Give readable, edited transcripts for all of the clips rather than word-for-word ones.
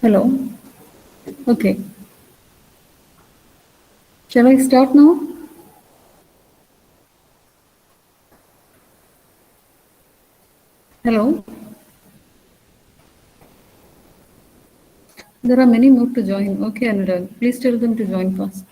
Hello. Okay. Shall I start now? Hello. There are many more to join. Okay, Anurag. Please tell them to join first.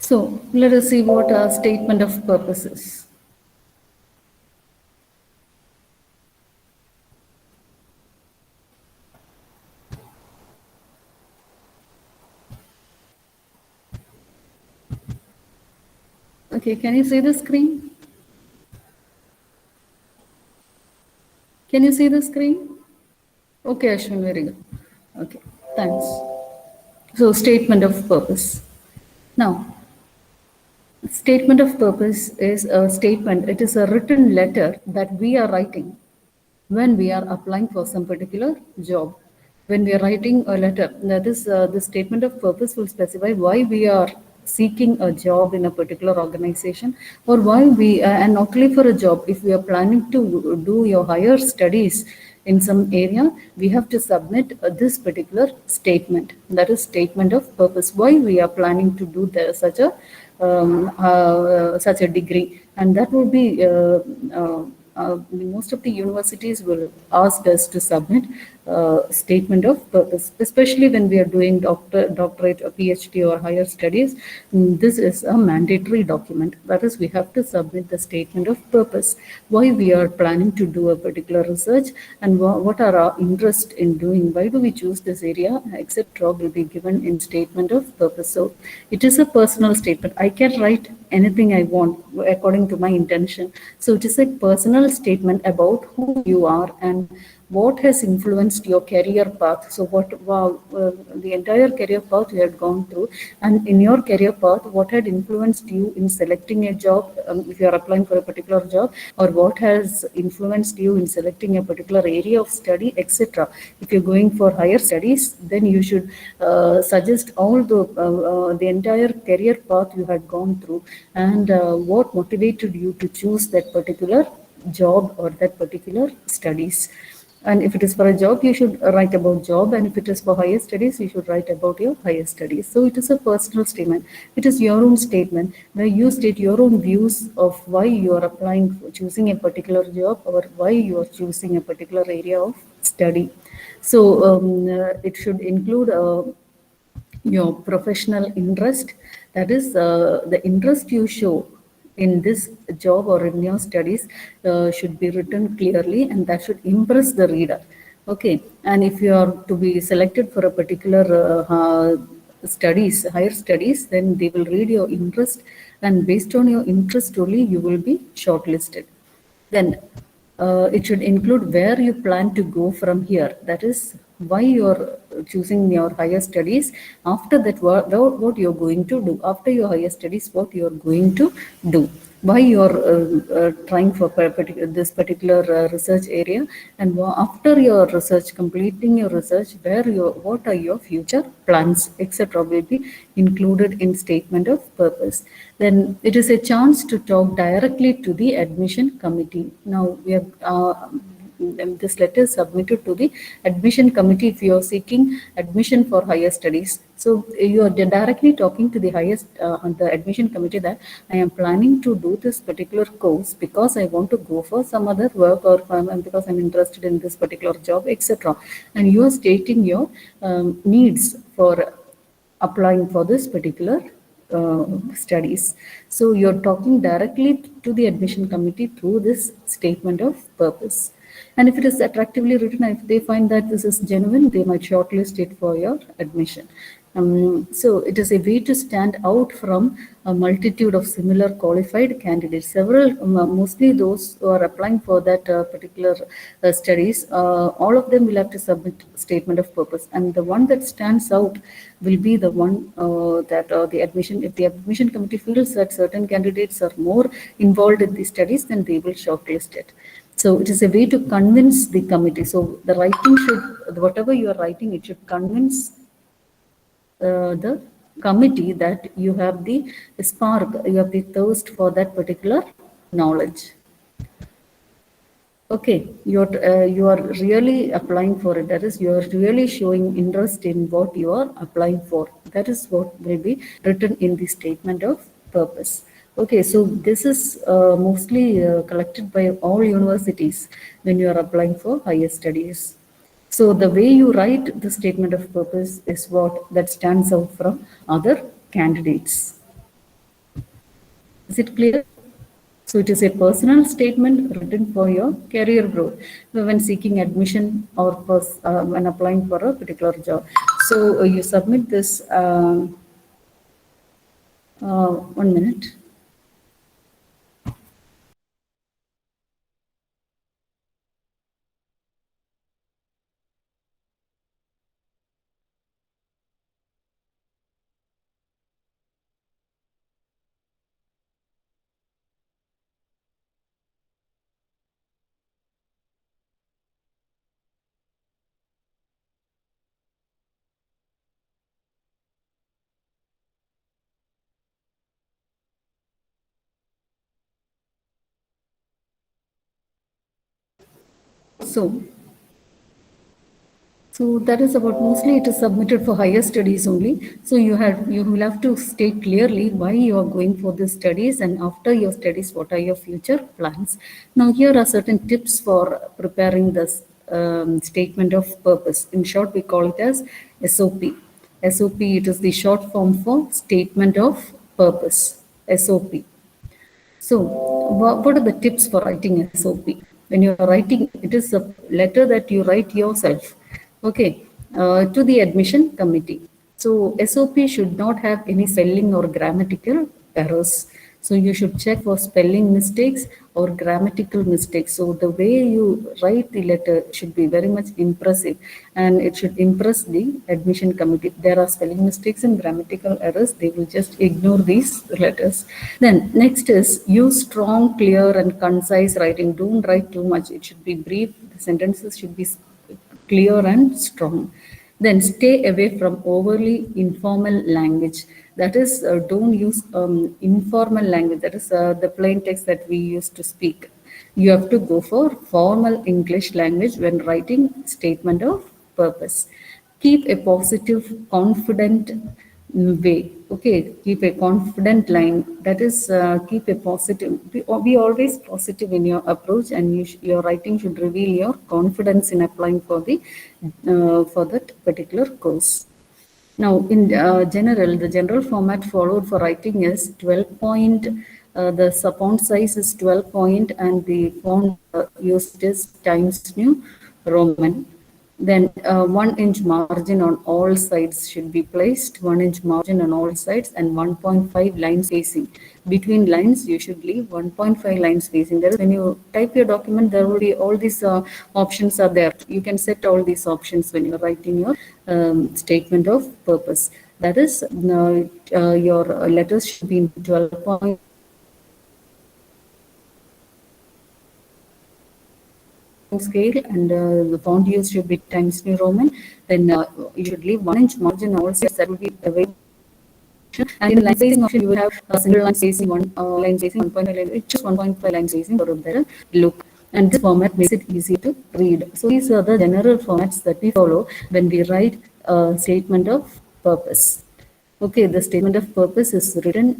So let us see what our statement of purpose is. Okay, can you see the screen? Can you see the screen? Okay, Ashwin, very good. Okay, thanks. So statement of purpose. Now, statement of purpose is a statement. It is a written letter that we are writing when we are applying for some particular job. When we are writing a letter, that is, the statement of purpose will specify why we are seeking a job in a particular organization, or why we, and not only for a job, if we are planning to do your higher studies in some area, we have to submit this particular statement. That is statement of purpose. Why we are planning to do such a degree, and that will be most of the universities will ask us to submit statement of purpose, especially when we are doing doctorate or PhD or higher studies. This is a mandatory document. That is, we have to submit the statement of purpose, why we are planning to do a particular research, and what are our interest in doing, why do we choose this area, etc. will be given in statement of purpose. So it is a personal statement. I can write anything I want according to my intention. So it is a personal statement about who you are and what has influenced your career path. So the entire career path you had gone through, and in your career path, what had influenced you in selecting a job, if you are applying for a particular job, or what has influenced you in selecting a particular area of study, etc. If you're going for higher studies, then you should suggest all the entire career path you had gone through, and what motivated you to choose that particular job or that particular studies. And if it is for a job, you should write about job, and if it is for higher studies, you should write about your higher studies. So it is a personal statement. It is your own statement where you state your own views of why you are applying for choosing a particular job, or why you are choosing a particular area of study. So it should include your professional interest. That is, the interest you show in this job or in your studies should be written clearly, and that should impress the reader. Okay, and if you are to be selected for a particular studies, higher studies, then they will read your interest, and based on your interest only, you will be shortlisted. Then it should include where you plan to go from here. That is, why you're choosing your higher studies. After that, what you're going to do. After your higher studies, what you're going to do. Why you're trying for this particular research area, and after your research, completing your research, what are your future plans, etc. will be included in statement of purpose. Then it is a chance to talk directly to the admission committee. Now we have this letter is submitted to the admission committee if you are seeking admission for higher studies. So you are directly talking to the the admission committee that I am planning to do this particular course because I want to go for some other work, or because I'm interested in this particular job, etc. And you are stating your needs for applying for this particular studies. So you're talking directly to the admission committee through this statement of purpose. And if it is attractively written, if they find that this is genuine, they might shortlist it for your admission. So it is a way to stand out from a multitude of similar qualified candidates. Mostly those who are applying for that particular studies, all of them will have to submit statement of purpose, and the one that stands out will be the one that if the admission committee feels that certain candidates are more involved in the studies, then they will shortlist it. So it is a way to convince the committee. So the writing should, whatever you are writing, it should convince the committee that you have the spark, you have the thirst for that particular knowledge. Okay, you are really applying for it. That is, you are really showing interest in what you are applying for. That is what will be written in the statement of purpose. Okay, so this is mostly collected by all universities when you are applying for higher studies. So the way you write the statement of purpose is what that stands out from other candidates. Is it clear? So it is a personal statement written for your career growth when seeking admission or when applying for a particular job. So you submit this. 1 minute. So So that is about mostly it is submitted for higher studies only. So you will have to state clearly why you are going for the studies, and after your studies, what are your future plans. Now here are certain tips for preparing this statement of purpose. In short, we call it as SOP. SOP, it is the short form for statement of purpose. SOP. So, what are the tips for writing SOP? When you are writing, it is a letter that you write yourself, okay, to the admission committee. So, SOP should not have any spelling or grammatical errors. So, you should check for spelling mistakes or grammatical mistakes. So, the way you write the letter should be very much impressive, and it should impress the admission committee. If there are spelling mistakes and grammatical errors, they will just ignore these letters. Then next is use strong, clear, and concise writing. Don't write too much. It should be brief. The sentences should be clear and strong. Then stay away from overly informal language. That is, don't use informal language. That is the plain text that we used to speak. You have to go for formal English language when writing statement of purpose. Keep a positive, confident way. Okay, keep a confident line. That is, keep a positive. Be always positive in your approach, and your writing should reveal your confidence in applying for the for that particular course. Now, in general, the general format followed for writing is 12 point. The font size is 12 point, and the font used is Times New Roman. Then 1 inch margin on all sides should be placed, 1 inch margin on all sides, and 1.5 line spacing. Between lines, you should leave 1.5 line spacing. That is, when you type your document, there will be all these options are there. You can set all these options when you're writing your statement of purpose. That is, your letters should be in 12 point scale, and the font used should be Times New Roman. Then you should leave 1 inch margin also. That will be available. And in the line spacing option, you will have a single line spacing, one line spacing, 1.5 line, it's just 1.5 line spacing for a better look. And this format makes it easy to read. So these are the general formats that we follow when we write a statement of purpose. Okay, the statement of purpose is written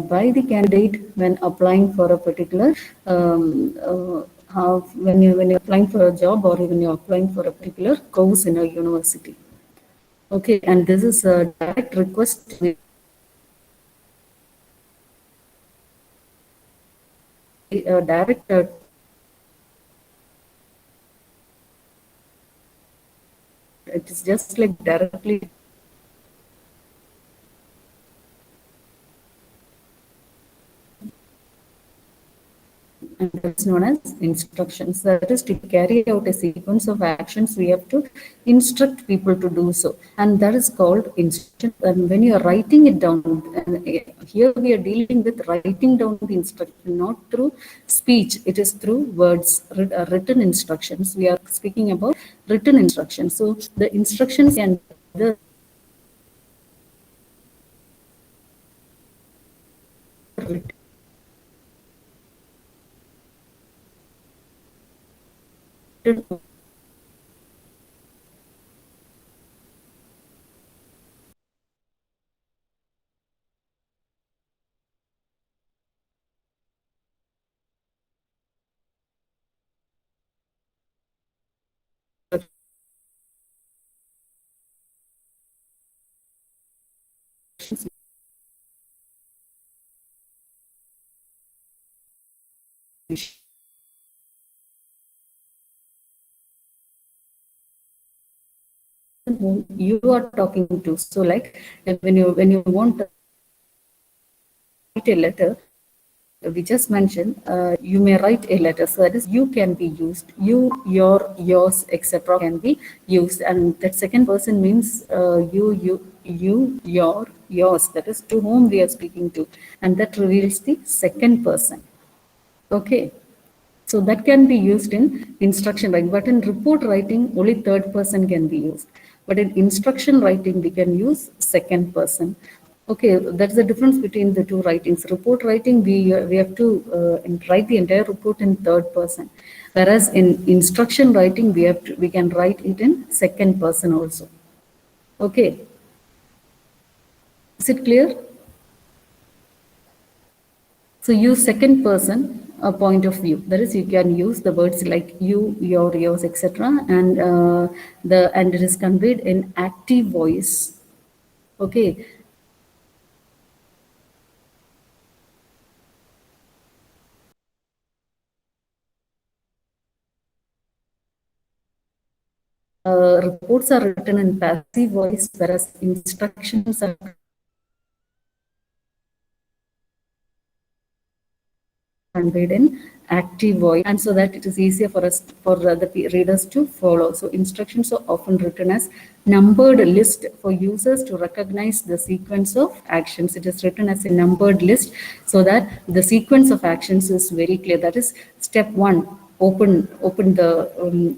by the candidate when applying for a particular when you're applying for a job, or when you're applying for a particular course in a university. Okay, and this is a direct request. Direct it is just like directly and is known as instructions. That is, to carry out a sequence of actions, we have to instruct people to do so. And that is called instruction. And when you are writing it down, and here we are dealing with writing down the instruction, not through speech. It is through words, written instructions. We are speaking about written instructions. So the instructions can either written whom you are talking to. So like when you want to write a letter, we just mentioned, you may write a letter. So that is, you can be used. You, your, yours, etc. can be used. And that second person means you, your, yours. That is to whom we are speaking to. And that reveals the second person. Okay. So that can be used in instruction writing, but in report writing, only third person can be used. But in instruction writing, we can use second person. Okay, that's the difference between the two writings. Report writing, we have to write the entire report in third person, whereas in instruction writing, we can write it in second person also. Okay, is it clear? So use second person point of view. That is, you can use the words like you, your, yours, etc. And it is conveyed in active voice. Okay. Reports are written in passive voice, whereas instructions are conveyed in active voice, and so that it is easier for us, for the readers to follow. So instructions are often written as numbered list for users to recognize the sequence of actions. It is written as a numbered list so that the sequence of actions is very clear. That is, step 1, open the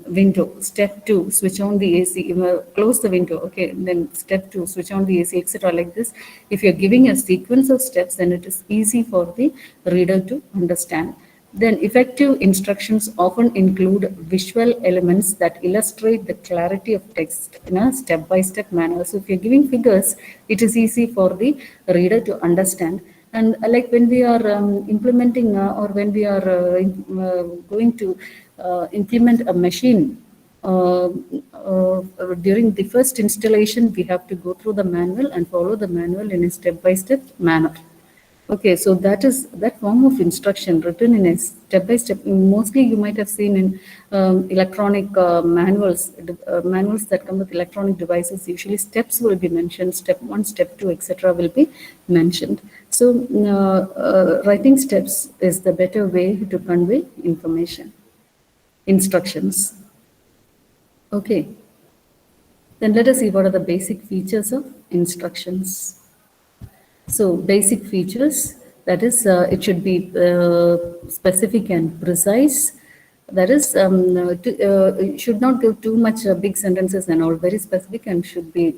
window. Step 2, switch on the AC, close the window. Okay, then step 2, switch on the AC, etc. Like this. If you're giving a sequence of steps, then it is easy for the reader to understand. Then effective instructions often include visual elements that illustrate the clarity of text in a step-by-step manner. So if you're giving figures, it is easy for the reader to understand. And like when we are implementing or when we are going to implement a machine, during the first installation, we have to go through the manual and follow the manual in a step-by-step manner. Okay, so that is that form of instruction written in a step-by-step. Mostly you might have seen in electronic manuals that come with electronic devices. Usually steps will be mentioned, step 1, step 2, etc. will be mentioned. So writing steps is the better way to convey information, instructions. Okay, then let us see what are the basic features of instructions. So basic features, that is, it should be specific and precise. That is, it should not give too much big sentences and all, very specific, and should be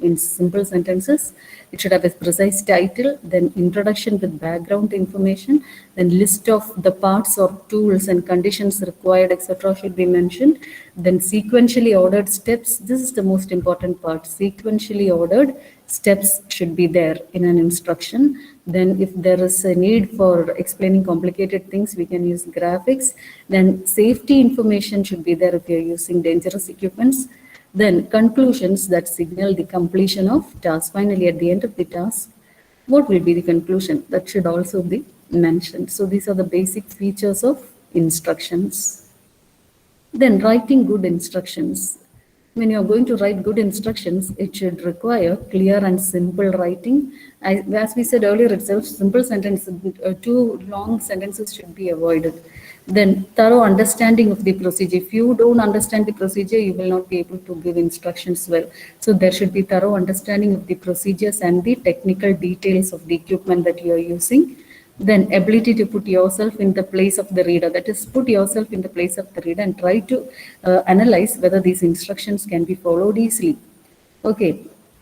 in simple sentences. It should have a precise title, then introduction with background information, then list of the parts or tools and conditions required, etc. should be mentioned. Then sequentially ordered steps. This is the most important part. Sequentially ordered steps should be there in an instruction. Then if there is a need for explaining complicated things, we can use graphics. Then safety information should be there if you're using dangerous equipments. Then conclusions that signal the completion of task. Finally, at the end of the task, what will be the conclusion? That should also be mentioned. So these are the basic features of instructions. Then writing good instructions. when you're going to write good instructions, it should require clear and simple writing. As we said earlier itself, simple sentences, too long sentences should be avoided. Then thorough understanding of the procedure. If you don't understand the procedure, you will not be able to give instructions well. So there should be thorough understanding of the procedures and the technical details of the equipment that you are using. Then ability to put yourself in the place of the reader, that is, put yourself in the place of the reader and try to analyze whether these instructions can be followed easily. Okay,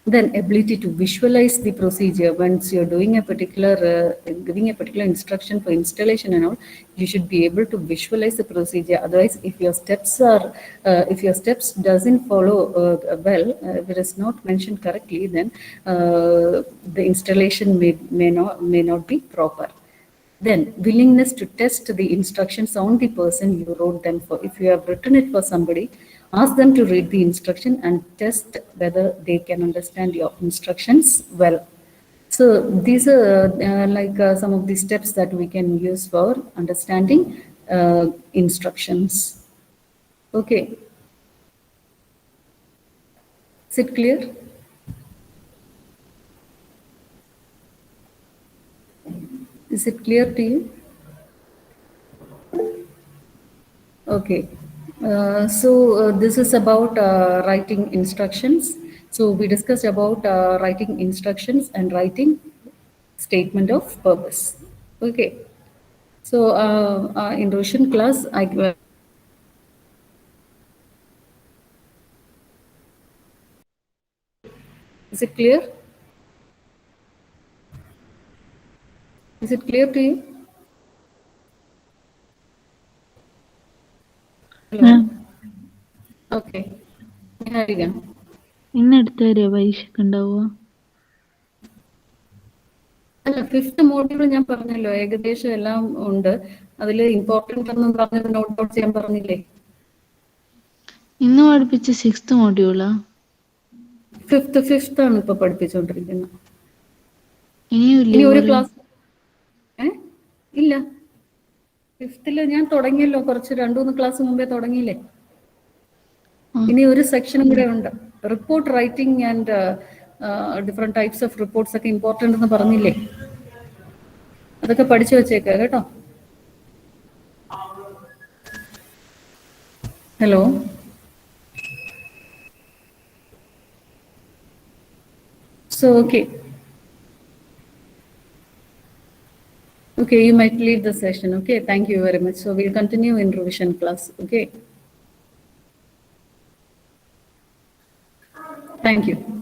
then ability to visualize the procedure. Once you're doing a particular, giving a particular instruction for installation and all, you should be able to visualize the procedure. Otherwise, if your steps are, if your steps doesn't follow well, if it is not mentioned correctly, then the installation may not be proper. Then willingness to test the instructions on the person you wrote them for. If you have written it for somebody, ask them to read the instruction and test whether they can understand your instructions well. So these are some of the steps that we can use for understanding instructions. Okay. Is it clear? Is it clear to you? Okay. This is about writing instructions. So we discussed about writing instructions and writing statement of purpose. Okay. So in Roshan class, is it clear? Is it clear to you? Hello. Okay. Harika. ഇന്ന് അടുത്ത വരെ പരീക്ഷയ്ക്ക് ഉണ്ടാവുക? അല്ല, 5th module ഞാൻ പറഞ്ഞല്ലോ, ഏകദേശം എല്ലാം ഉണ്ട്. അതിൽ ഇമ്പോർട്ടൻ്റ് എന്നും പറഞ്ഞത് നോട്ട് ഔട്ട് ചെയ്യാൻ പറഞ്ഞില്ലേ? ഇന്ന് പഠിപ്പിച്ച 6th മോഡ്യൂളാ? 5th ആണ് ഇപ്പൊ പഠിപ്പിച്ചുകൊണ്ടിരിക്കുന്നത്. ഇനി ഒരു ക്ലാസ് ഇല്ല. 5th ഞാൻ തുടങ്ങിയല്ലോ, കുറച്ച് 2-3 ക്ലാസ് മുമ്പേ തുടങ്ങിയില്ലേ. ഇനി ഒരു സെക്ഷനും കൂടെ ഉണ്ട്. Report writing and different types of reports ഒക്കെ ഇമ്പോർട്ടൻ്റ് എന്ന് പറഞ്ഞില്ലേ. അതൊക്കെ പഠിച്ചു വെച്ചേക്കാം കേട്ടോ. Hello. So, okay. Okay, you might leave the session. Okay, thank you very much. So we'll continue in revision class. Okay. Thank you.